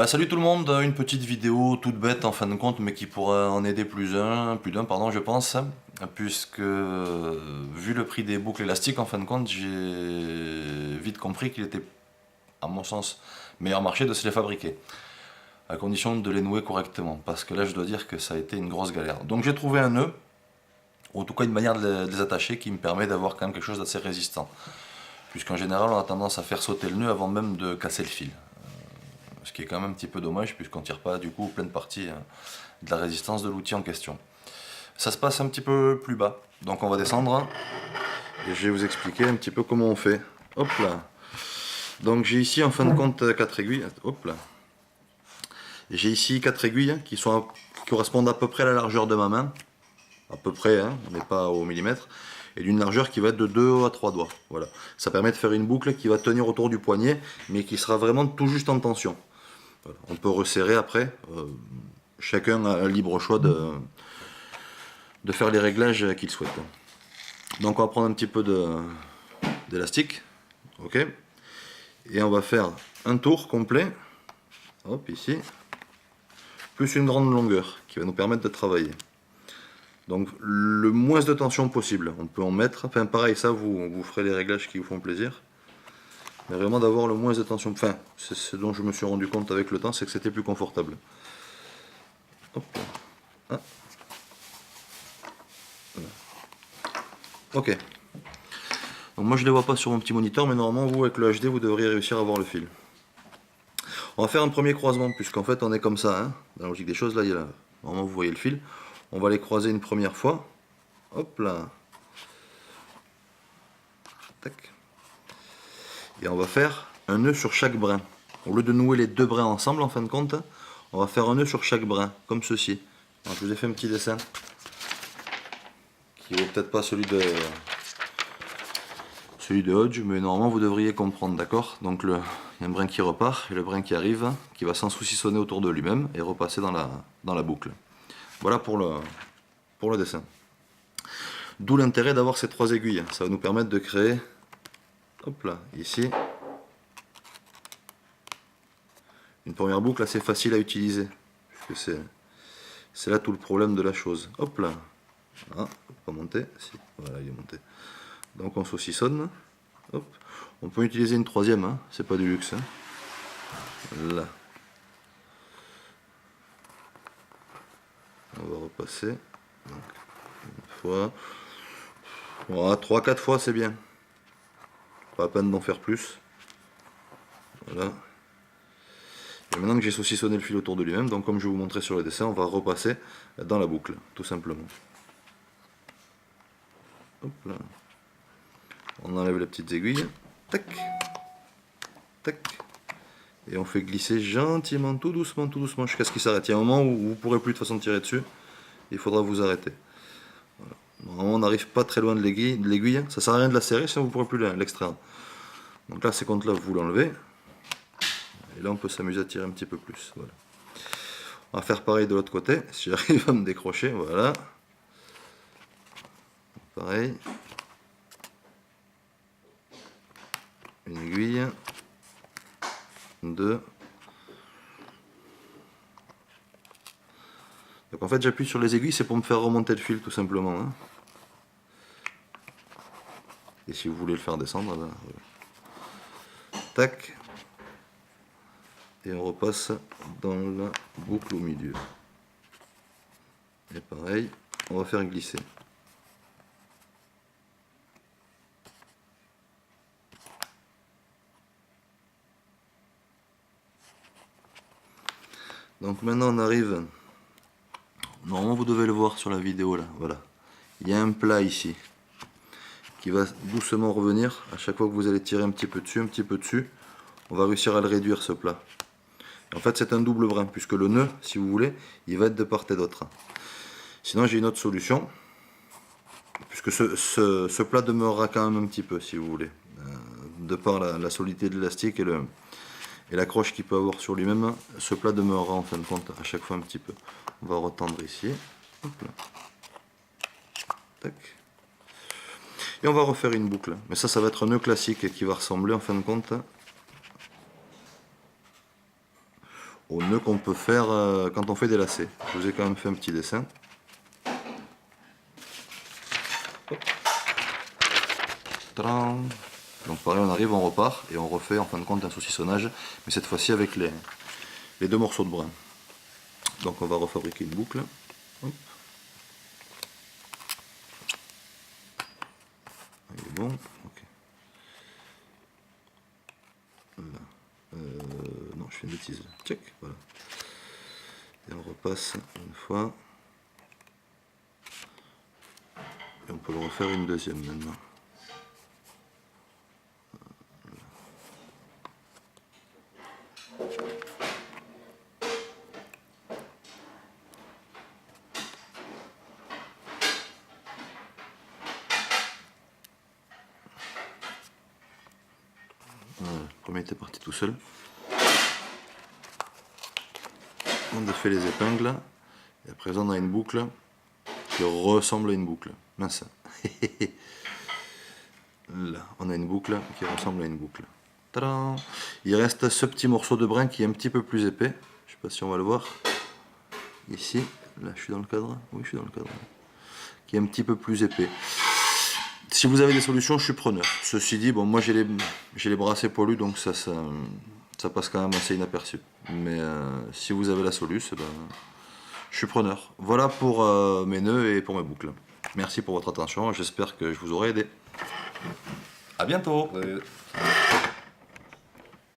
Salut tout le monde, une petite vidéo toute bête en fin de compte, mais qui pourra en aider plus d'un, pardon, je pense, puisque vu le prix des boucles élastiques, en fin de compte, j'ai vite compris qu'il était, à mon sens, meilleur marché de se les fabriquer, à condition de les nouer correctement, parce que là, je dois dire que ça a été une grosse galère. Donc j'ai trouvé un nœud, ou en tout cas une manière de les attacher, qui me permet d'avoir quand même quelque chose d'assez résistant, puisqu'en général, on a tendance à faire sauter le nœud avant même de casser le fil. Ce qui est quand même un petit peu dommage puisqu'on ne tire pas du coup pleine partie de la résistance de l'outil en question. Ça se passe un petit peu plus bas, donc on va descendre et je vais vous expliquer un petit peu comment on fait. Hop là. Donc j'ai ici en fin de compte 4 aiguilles. Hop là. J'ai ici 4 aiguilles qui correspondent à peu près à la largeur de ma main. À peu près, hein, on n'est pas au millimètre. Et d'une largeur qui va être de 2 à 3 doigts. Voilà. Ça permet de faire une boucle qui va tenir autour du poignet, mais qui sera vraiment tout juste en tension. Voilà. On peut resserrer après. Chacun a un libre choix de faire les réglages qu'il souhaite. Donc on va prendre un petit peu d'élastique. Ok. Et on va faire un tour complet. Hop, ici. Plus une grande longueur qui va nous permettre de travailler. Donc le moins de tension possible. On peut en mettre. Enfin pareil, ça vous ferez les réglages qui vous font plaisir. Mais vraiment d'avoir le moins de tension. Enfin, c'est ce dont je me suis rendu compte avec le temps, c'est que c'était plus confortable. Hop. Ah. Voilà. Ok. Donc moi je ne les vois pas sur mon petit moniteur, mais normalement vous avec le HD vous devriez réussir à voir le fil. On va faire un premier croisement, puisqu'en fait on est comme ça, hein. Dans la logique des choses, là, normalement vous voyez le fil. On va les croiser une première fois. Hop là. Tac. Et on va faire un nœud sur chaque brin. Au lieu de nouer les deux brins ensemble, en fin de compte, on va faire un nœud sur chaque brin, comme ceci. Alors, je vous ai fait un petit dessin, qui ne vaut peut-être pas celui de Hodge, mais normalement vous devriez comprendre, d'accord? Donc il y a un brin qui repart, et le brin qui arrive, qui va sans saucissonner autour de lui-même, et repasser dans la boucle. Voilà pour le dessin. D'où l'intérêt d'avoir ces trois aiguilles, ça va nous permettre de créer, hop là, ici, une première boucle assez facile à utiliser, puisque c'est là tout le problème de la chose. Hop là, ah, pas monter, si, voilà, il est monté. Donc on saucissonne, hop. On peut utiliser une troisième, hein, c'est pas du luxe. Hein. Là. On va repasser. Donc, une fois. Voilà, 3-4 fois c'est bien. Pas la peine d'en faire plus. Voilà. Et maintenant que j'ai saucissonné le fil autour de lui-même, donc comme je vous montrais sur le dessin, on va repasser dans la boucle, tout simplement. Hop là. On enlève les petites aiguilles. Tac. Tac. Et on fait glisser gentiment, tout doucement, jusqu'à ce qu'il s'arrête. Il y a un moment où vous ne pourrez plus de toute façon tirer dessus. Il faudra vous arrêter. Voilà. Normalement, on n'arrive pas très loin de l'aiguille. Ça ne sert à rien de la serrer, sinon vous ne pourrez plus l'extraire. Donc là, ces comptes-là, vous l'enlevez. Et là, on peut s'amuser à tirer un petit peu plus. Voilà. On va faire pareil de l'autre côté. Si j'arrive à me décrocher, voilà. Pareil. Une aiguille. Deux. Donc en fait j'appuie sur les aiguilles, c'est pour me faire remonter le fil tout simplement. Hein. Et si vous voulez le faire descendre, ben, voilà. Tac. Et on repasse dans la boucle au milieu. Et pareil, on va faire glisser. Donc maintenant on arrive, normalement vous devez le voir sur la vidéo là, voilà. Il y a un plat ici qui va doucement revenir à chaque fois que vous allez tirer un petit peu dessus, on va réussir à le réduire ce plat. En fait c'est un double brin puisque le nœud, si vous voulez, il va être de part et d'autre. Sinon j'ai une autre solution, puisque ce plat demeurera quand même un petit peu si vous voulez, de par la solidité de l'élastique et l'accroche qu'il peut avoir sur lui-même, ce plat demeurera en fin de compte à chaque fois un petit peu. On va retendre ici. Hop là. Tac. Et on va refaire une boucle. Mais ça va être un nœud classique qui va ressembler en fin de compte au nœud qu'on peut faire quand on fait des lacets. Je vous ai quand même fait un petit dessin. Tadam. Donc pareil, on arrive, on repart et on refait en fin de compte un saucissonnage, mais cette fois-ci avec les deux morceaux de brin. Donc on va refabriquer une boucle. Hop. Il est bon. Ok. Là. Non, je fais une bêtise. Check. Voilà. Et on repasse une fois. Et on peut le refaire une deuxième maintenant. Voilà, le premier était parti tout seul. On défait les épingles. Et à présent on a une boucle qui ressemble à une boucle. Mince. Là, on a une boucle qui ressemble à une boucle. Tadam! Il reste ce petit morceau de brin qui est un petit peu plus épais. Je sais pas si on va le voir. Ici, là je suis dans le cadre. Oui, je suis dans le cadre. Qui est un petit peu plus épais. Si vous avez des solutions, je suis preneur. Ceci dit, bon, moi j'ai les bras assez poilus, donc ça passe quand même assez inaperçu. Mais si vous avez la solution, ben, je suis preneur. Voilà pour mes nœuds et pour mes boucles. Merci pour votre attention, j'espère que je vous aurai aidé. A bientôt.